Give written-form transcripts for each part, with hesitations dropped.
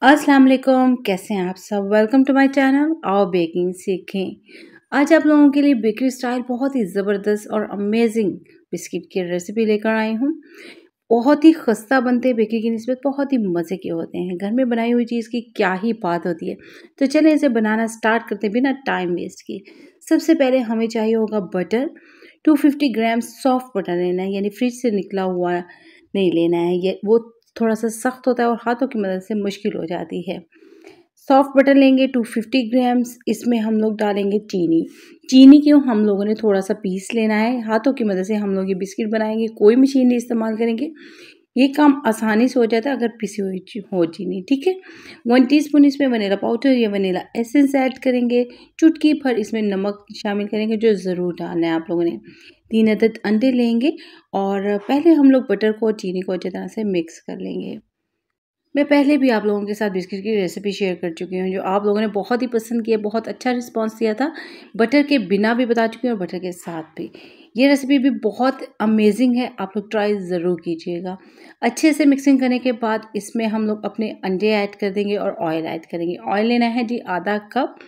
अस्सलाम वालेकुम, कैसे हैं आप सब। वेलकम टू माय चैनल आओ बेकिंग सीखें। आज आप लोगों के लिए बेकरी स्टाइल बहुत ही ज़बरदस्त और अमेजिंग बिस्किट की रेसिपी लेकर आई हूँ। बहुत ही खस्ता बनते हैं, बेकरी की निस्बत बहुत ही मज़े के होते हैं। घर में बनाई हुई चीज़ की क्या ही बात होती है। तो चलें इसे बनाना स्टार्ट करते हैं बिना टाइम वेस्ट किए। सबसे पहले हमें चाहिए होगा बटर। 250 ग्राम सॉफ्ट बटर लेना है, यानी फ्रिज से निकला हुआ नहीं लेना है। ये वो थोड़ा सा सख्त होता है और हाथों की मदद से मुश्किल हो जाती है। सॉफ्ट बटर लेंगे 250 ग्राम्स। इसमें हम लोग डालेंगे चीनी। चीनी क्यों, हम लोगों ने थोड़ा सा पीस लेना है। हाथों की मदद से हम लोग ये बिस्किट बनाएंगे, कोई मशीन नहीं इस्तेमाल करेंगे। ये काम आसानी से हो जाता है अगर पिसी हुई हो चीनी, ठीक है। 1 टीस्पून इसमें वनीला पाउडर या वनीला एसेंस ऐड करेंगे। चुटकी भर इसमें नमक शामिल करेंगे, जो ज़रूर डालना है आप लोगों ने। 3 अदद अंडे लेंगे और पहले हम लोग बटर को और चीनी को अच्छी तरह से मिक्स कर लेंगे। मैं पहले भी आप लोगों के साथ बिस्किट की रेसिपी शेयर कर चुकी हूँ, जो आप लोगों ने बहुत ही पसंद किया, बहुत अच्छा रिस्पांस दिया था। बटर के बिना भी बता चुकी हूँ और बटर के साथ भी। ये रेसिपी भी बहुत अमेजिंग है, आप लोग ट्राई ज़रूर कीजिएगा। अच्छे से मिक्सिंग करने के बाद इसमें हम लोग अपने अंडे ऐड कर देंगे और ऑयल ऐड करेंगे। ऑयल लेना है जी आधा कप।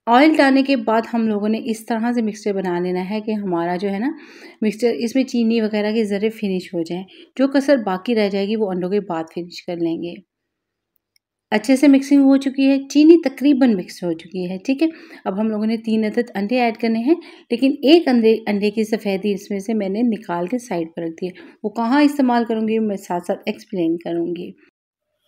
ऑयल डालने के बाद हम लोगों ने इस तरह से मिक्सचर बना लेना है कि हमारा जो है ना मिक्सचर, इसमें चीनी वगैरह के ज़रे फिनिश हो जाए। जो कसर बाकी रह जाएगी वो अंडों के बाद फिनिश कर लेंगे। अच्छे से मिक्सिंग हो चुकी है, चीनी तकरीबन मिक्स हो चुकी है, ठीक है। अब हम लोगों ने 3 अदद अंडे ऐड करने हैं, लेकिन एक अंडे की सफ़ेदी इसमें से मैंने निकाल के साइड पर रख दी है। वो कहाँ इस्तेमाल करूँगी मैं साथ साथ एक्सप्लेन करूँगी।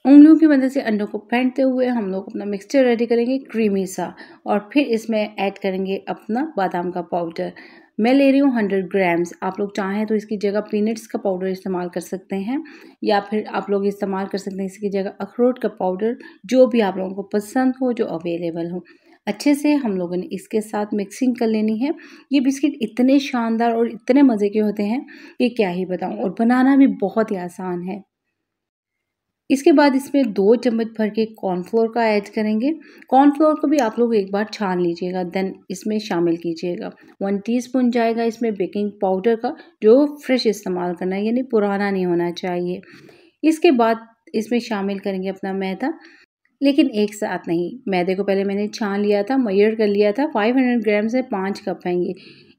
उंगलियों की मदद से अंडों को फेंटते हुए हम लोग अपना मिक्सचर रेडी करेंगे क्रीमी सा, और फिर इसमें ऐड करेंगे अपना बादाम का पाउडर। मैं ले रही हूँ 100 ग्राम्स। आप लोग चाहें तो इसकी जगह पीनट्स का पाउडर इस्तेमाल कर सकते हैं, या फिर आप लोग इस्तेमाल कर सकते हैं इसकी जगह अखरोट का पाउडर, जो भी आप लोगों को पसंद हो, जो अवेलेबल हो। अच्छे से हम लोगों ने इसके साथ मिक्सिंग कर लेनी है। ये बिस्किट इतने शानदार और इतने मज़े के होते हैं कि क्या ही बताऊँ, और बनाना भी बहुत ही आसान है। इसके बाद इसमें 2 चम्मच भर के कॉर्नफ्लोर का ऐड करेंगे। कॉर्नफ्लोर को भी आप लोग एक बार छान लीजिएगा, देन इसमें शामिल कीजिएगा। 1 टीस्पून जाएगा इसमें बेकिंग पाउडर का, जो फ्रेश इस्तेमाल करना है, यानी पुराना नहीं होना चाहिए। इसके बाद इसमें शामिल करेंगे अपना मैदा, लेकिन एक साथ नहीं। मैदे को पहले मैंने छान लिया था, मेजर कर लिया था। 500 ग्राम से 5 कप हैं ये।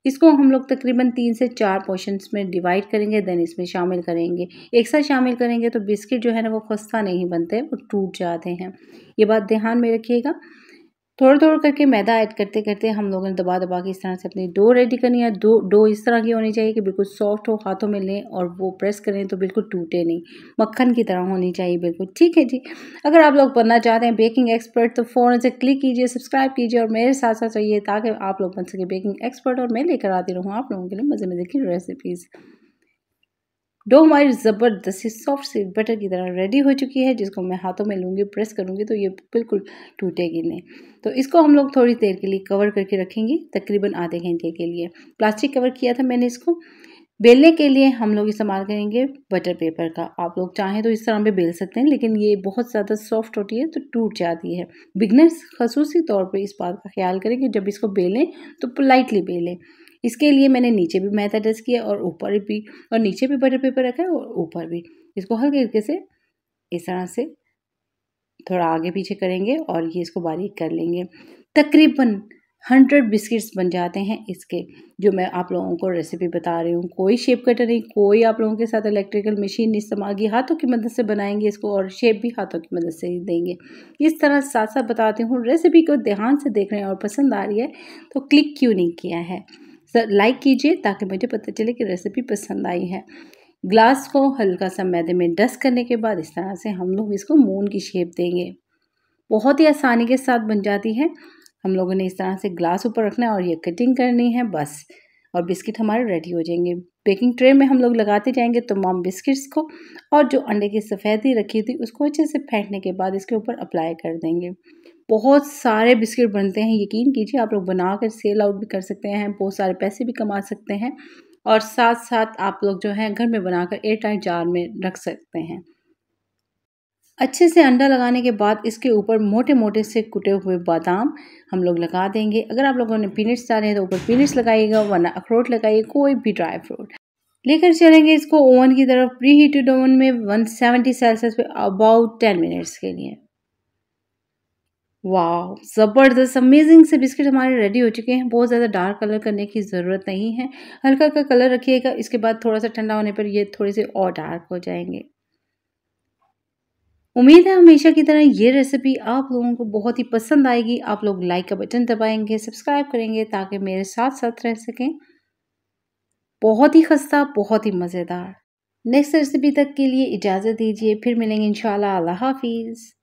इसको हम लोग तकरीबन 3 से 4 पोर्शंस में डिवाइड करेंगे, देन इसमें शामिल करेंगे। एक साथ शामिल करेंगे तो बिस्किट जो है ना वो खस्ता नहीं बनते, वो टूट जाते हैं। ये बात ध्यान में रखिएगा। थोड़ा थोड़ा करके मैदा ऐड करते करते हम लोगों ने दबा दबा के इस तरह से अपनी डो रेडी करनी है। डो इस तरह की होनी चाहिए कि बिल्कुल सॉफ्ट हो, हाथों में लें और वो प्रेस करें तो बिल्कुल टूटे नहीं, मक्खन की तरह होनी चाहिए बिल्कुल, ठीक है जी। अगर आप लोग बनना चाहते हैं बेकिंग एक्सपर्ट तो फ़ौरन से क्लिक कीजिए, सब्सक्राइब कीजिए और मेरे साथ साथ रहिए, ताकि आप लोग बन सके बेकिंग एक्सपर्ट और मैं लेकर आती रहूँ आप लोगों के लिए मज़े मज़े की रेसिपीज़। डो हमारी ज़बरदस्ती सॉफ्ट सी बटर की तरह रेडी हो चुकी है, जिसको मैं हाथों में लूँगी, प्रेस करूँगी तो ये बिल्कुल टूटेगी नहीं। तो इसको हम लोग थोड़ी देर के लिए कवर करके रखेंगे, तकरीबन आधे घंटे के लिए। प्लास्टिक कवर किया था मैंने इसको। बेलने के लिए हम लोग इस्तेमाल करेंगे बटर पेपर का। आप लोग चाहें तो इस तरह भी बेल सकते हैं, लेकिन ये बहुत ज़्यादा सॉफ्ट होती है तो टूट जाती है। बिगनर्स खसूसी तौर पे इस बात का ख्याल करें कि जब इसको बेलें तो पोलाइटली बेलें। इसके लिए मैंने नीचे भी मैदा डस्ट किया और ऊपर भी, और नीचे भी बटर पेपर रखा है और ऊपर भी। इसको हल्के हल्के से इस तरह से थोड़ा आगे पीछे करेंगे और ये इसको बारीक कर लेंगे। तकरीबन 100 बिस्किट्स बन जाते हैं इसके, जो मैं आप लोगों को रेसिपी बता रही हूँ। कोई शेप कटर नहीं, कोई आप लोगों के साथ इलेक्ट्रिकल मशीन इस्तेमाल की, हाथों की मदद से बनाएंगे इसको और शेप भी हाथों की मदद से ही देंगे। इस तरह साथ साथ बताती हूँ। रेसिपी को ध्यान से देख रहे हैं और पसंद आ रही है तो क्लिक क्यों नहीं किया है, सर लाइक कीजिए ताकि मुझे पता चले कि रेसिपी पसंद आई है। ग्लास को हल्का सा मैदे में डस्ट करने के बाद इस तरह से हम लोग इसको मून की शेप देंगे। बहुत ही आसानी के साथ बन जाती है। हम लोगों ने इस तरह से ग्लास ऊपर रखना है और ये कटिंग करनी है बस, और बिस्किट हमारे रेडी हो जाएंगे। बेकिंग ट्रे में हम लोग लगाते जाएंगे तमाम बिस्किट्स को, और जो अंडे की सफ़ेदी रखी थी उसको अच्छे से फेंटने के बाद इसके ऊपर अप्लाई कर देंगे। बहुत सारे बिस्किट बनते हैं, यकीन कीजिए। आप लोग बना कर सेल आउट भी कर सकते हैं, बहुत सारे पैसे भी कमा सकते हैं, और साथ साथ आप लोग जो है घर में बनाकर एयर टाइट जार में रख सकते हैं। अच्छे से अंडा लगाने के बाद इसके ऊपर मोटे मोटे से कुटे हुए बादाम हम लोग लगा देंगे। अगर आप लोगों ने पीनट्स डाले हैं तो ऊपर पीनट्स लगाइएगा, वरना अखरोट लगाइए, कोई भी ड्राई फ्रूट। लेकर चलेंगे इसको ओवन की तरफ, प्री हीटेड ओवन में 170 सेल्सियस पे अबाउट 10 मिनट्स के लिए। वाह! ज़बरदस्त अमेज़िंग से बिस्किट हमारे रेडी हो चुके हैं। बहुत ज़्यादा डार्क कलर करने की ज़रूरत नहीं है। हल्का-हल्का कलर रखिएगा, इसके बाद थोड़ा-सा ठंडा होने पर ये थोड़े-से और डार्क हो जाएँगे। उम्मीद है हमेशा की तरह ये रेसिपी आप लोगों को बहुत ही पसंद आएगी। आप लोग लाइक का बटन दबाएँगे, सब्सक्राइब करेंगे ताकि मेरे साथ-साथ रह सकें। बहुत ही खस्ता, बहुत ही मज़ेदार। नेक्स्ट रेसिपी तक के लिए इजाज़त दीजिए, फिर मिलेंगे इंशाल्लाह। अल्लाह हाफ़िज़।